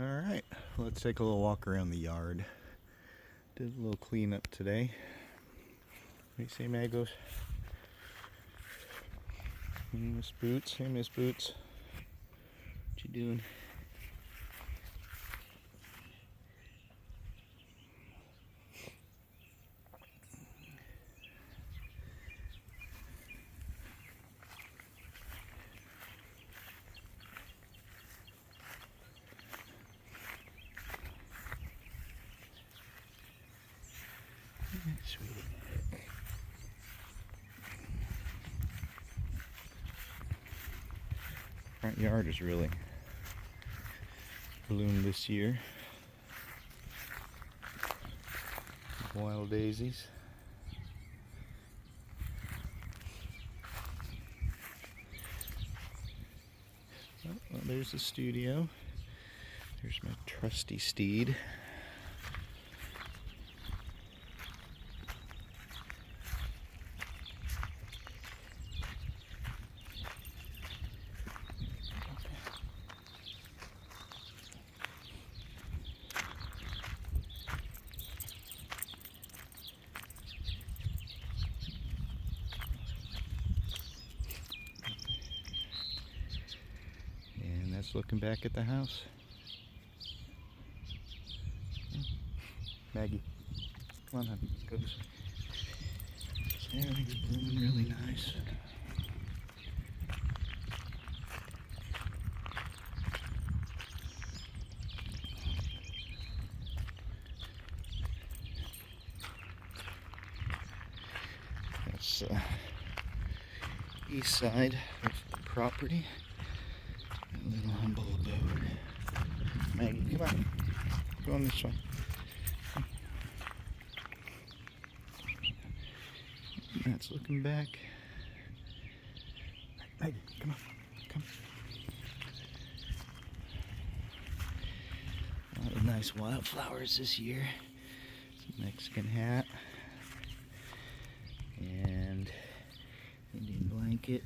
Alright, let's take a little walk around the yard. Did a little cleanup today. What do you say, Magos? Miss Boots, hey Miss Boots. What you doing? Sweetie. Front yard is really bloomed this year. Wild daisies. Oh, well, there's the studio. There's my trusty steed. And that's looking back at the house. Maggie, come on, honey, go this way. Everything's blooming really nice. That's east side of the property. A little humble abode. Maggie, come on. Go on this way. That's looking back. Maggie, come on. Come. A lot of nice wildflowers this year. Some Mexican hat. And Indian blanket.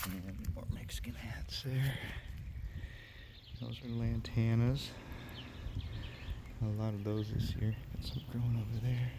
And more Mexican hats there. Those are lantanas. A lot of those this year. Got some growing over there.